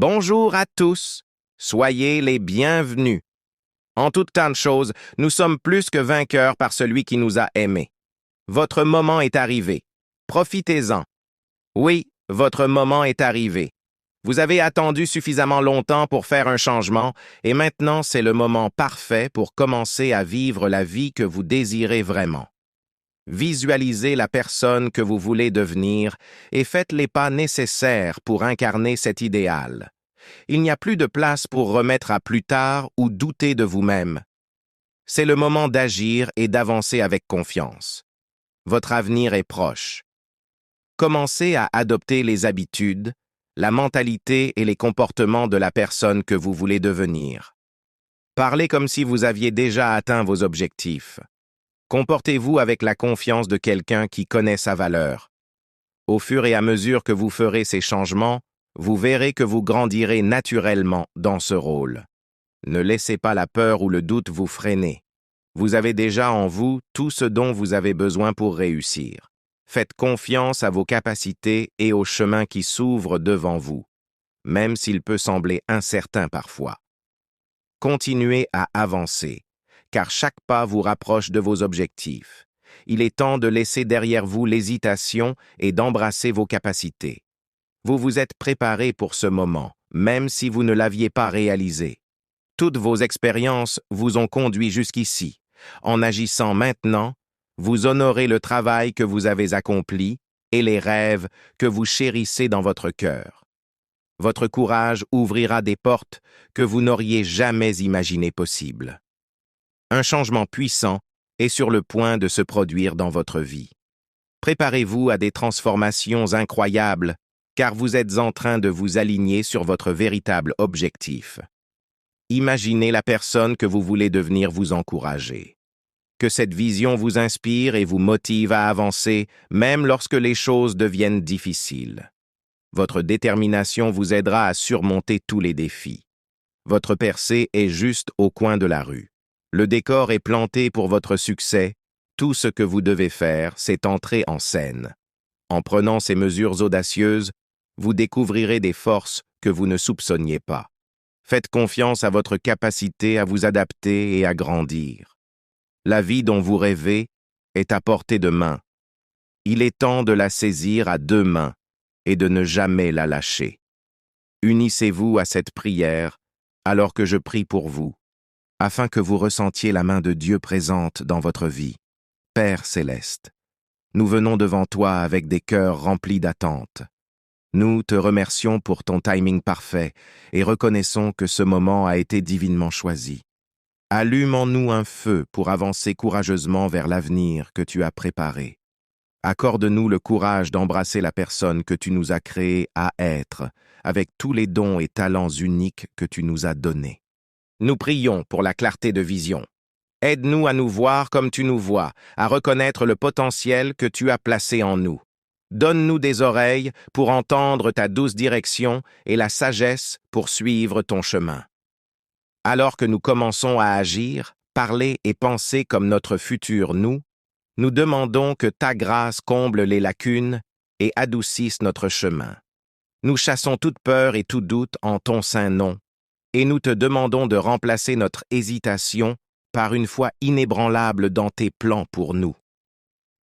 Bonjour à tous, soyez les bienvenus. En toute temps de choses, nous sommes plus que vainqueurs par celui qui nous a aimés. Votre moment est arrivé. Profitez-en. Oui, votre moment est arrivé. Vous avez attendu suffisamment longtemps pour faire un changement et maintenant c'est le moment parfait pour commencer à vivre la vie que vous désirez vraiment. Visualisez la personne que vous voulez devenir et faites les pas nécessaires pour incarner cet idéal. Il n'y a plus de place pour remettre à plus tard ou douter de vous-même. C'est le moment d'agir et d'avancer avec confiance. Votre avenir est proche. Commencez à adopter les habitudes, la mentalité et les comportements de la personne que vous voulez devenir. Parlez comme si vous aviez déjà atteint vos objectifs. Comportez-vous avec la confiance de quelqu'un qui connaît sa valeur. Au fur et à mesure que vous ferez ces changements, vous verrez que vous grandirez naturellement dans ce rôle. Ne laissez pas la peur ou le doute vous freiner. Vous avez déjà en vous tout ce dont vous avez besoin pour réussir. Faites confiance à vos capacités et au chemin qui s'ouvre devant vous, même s'il peut sembler incertain parfois. Continuez à avancer, car chaque pas vous rapproche de vos objectifs. Il est temps de laisser derrière vous l'hésitation et d'embrasser vos capacités. Vous vous êtes préparé pour ce moment, même si vous ne l'aviez pas réalisé. Toutes vos expériences vous ont conduit jusqu'ici. En agissant maintenant, vous honorez le travail que vous avez accompli et les rêves que vous chérissez dans votre cœur. Votre courage ouvrira des portes que vous n'auriez jamais imaginées possibles. Un changement puissant est sur le point de se produire dans votre vie. Préparez-vous à des transformations incroyables, car vous êtes en train de vous aligner sur votre véritable objectif. Imaginez la personne que vous voulez devenir vous encourager. Que cette vision vous inspire et vous motive à avancer, même lorsque les choses deviennent difficiles. Votre détermination vous aidera à surmonter tous les défis. Votre percée est juste au coin de la rue. Le décor est planté pour votre succès. Tout ce que vous devez faire, c'est entrer en scène. En prenant ces mesures audacieuses, vous découvrirez des forces que vous ne soupçonniez pas. Faites confiance à votre capacité à vous adapter et à grandir. La vie dont vous rêvez est à portée de main. Il est temps de la saisir à deux mains et de ne jamais la lâcher. Unissez-vous à cette prière alors que je prie pour vous, afin que vous ressentiez la main de Dieu présente dans votre vie. Père céleste, nous venons devant toi avec des cœurs remplis d'attente. Nous te remercions pour ton timing parfait et reconnaissons que ce moment a été divinement choisi. Allume en nous un feu pour avancer courageusement vers l'avenir que tu as préparé. Accorde-nous le courage d'embrasser la personne que tu nous as créée à être, avec tous les dons et talents uniques que tu nous as donnés. Nous prions pour la clarté de vision. Aide-nous à nous voir comme tu nous vois, à reconnaître le potentiel que tu as placé en nous. Donne-nous des oreilles pour entendre ta douce direction et la sagesse pour suivre ton chemin. Alors que nous commençons à agir, parler et penser comme notre futur nous demandons que ta grâce comble les lacunes et adoucisse notre chemin. Nous chassons toute peur et tout doute en ton saint nom, et nous te demandons de remplacer notre hésitation par une foi inébranlable dans tes plans pour nous.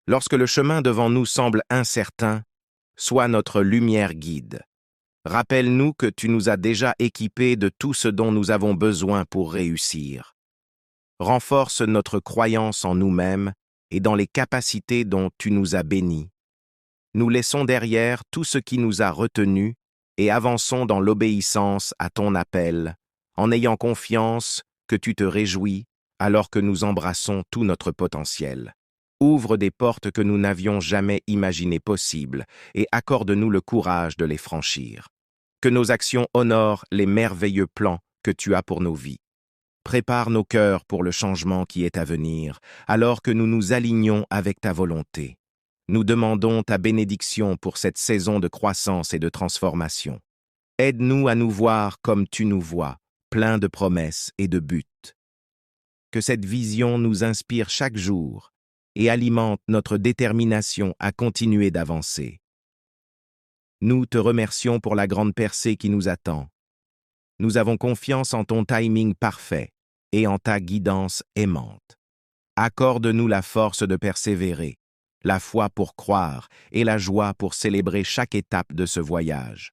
Lorsque le chemin devant nous semble incertain, sois notre lumière guide. Rappelle-nous que tu nous as déjà équipés de tout ce dont nous avons besoin pour réussir. Renforce notre croyance en nous-mêmes et dans les capacités dont tu nous as bénis. Nous laissons derrière tout ce qui nous a retenus et avançons dans l'obéissance à ton appel, en ayant confiance que tu te réjouis alors que nous embrassons tout notre potentiel. Ouvre des portes que nous n'avions jamais imaginées possibles et accorde-nous le courage de les franchir. Que nos actions honorent les merveilleux plans que tu as pour nos vies. Prépare nos cœurs pour le changement qui est à venir, alors que nous nous alignons avec ta volonté. Nous demandons ta bénédiction pour cette saison de croissance et de transformation. Aide-nous à nous voir comme tu nous vois, pleins de promesses et de buts. Que cette vision nous inspire chaque jour et alimente notre détermination à continuer d'avancer. Nous te remercions pour la grande percée qui nous attend Nous avons confiance en ton timing parfait et en ta guidance aimante. Accorde-nous la force de persévérer, la foi pour croire et la joie pour célébrer chaque étape de ce voyage.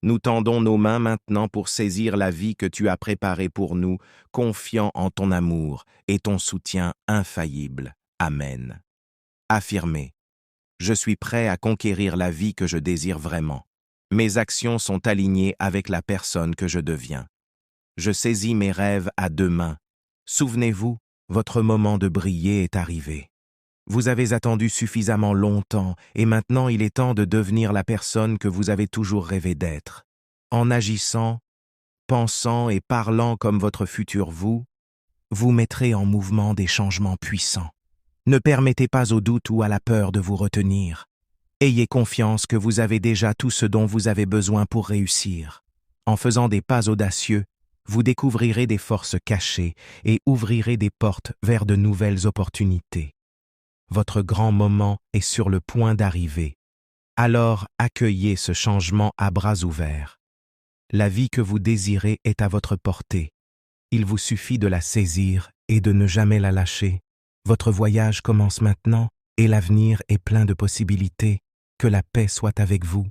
Nous tendons nos mains maintenant pour saisir la vie que tu as préparée pour nous, confiant en ton amour et ton soutien infaillible. Amen. Affirmez. Je suis prêt à conquérir la vie que je désire vraiment. Mes actions sont alignées avec la personne que je deviens. Je saisis mes rêves à deux mains. Souvenez-vous, votre moment de briller est arrivé. Vous avez attendu suffisamment longtemps et maintenant il est temps de devenir la personne que vous avez toujours rêvé d'être. En agissant, pensant et parlant comme votre futur vous, vous mettrez en mouvement des changements puissants. Ne permettez pas au doute ou à la peur de vous retenir. Ayez confiance que vous avez déjà tout ce dont vous avez besoin pour réussir. En faisant des pas audacieux, vous découvrirez des forces cachées et ouvrirez des portes vers de nouvelles opportunités. Votre grand moment est sur le point d'arriver. Alors accueillez ce changement à bras ouverts. La vie que vous désirez est à votre portée. Il vous suffit de la saisir et de ne jamais la lâcher. Votre voyage commence maintenant et l'avenir est plein de possibilités. Que la paix soit avec vous.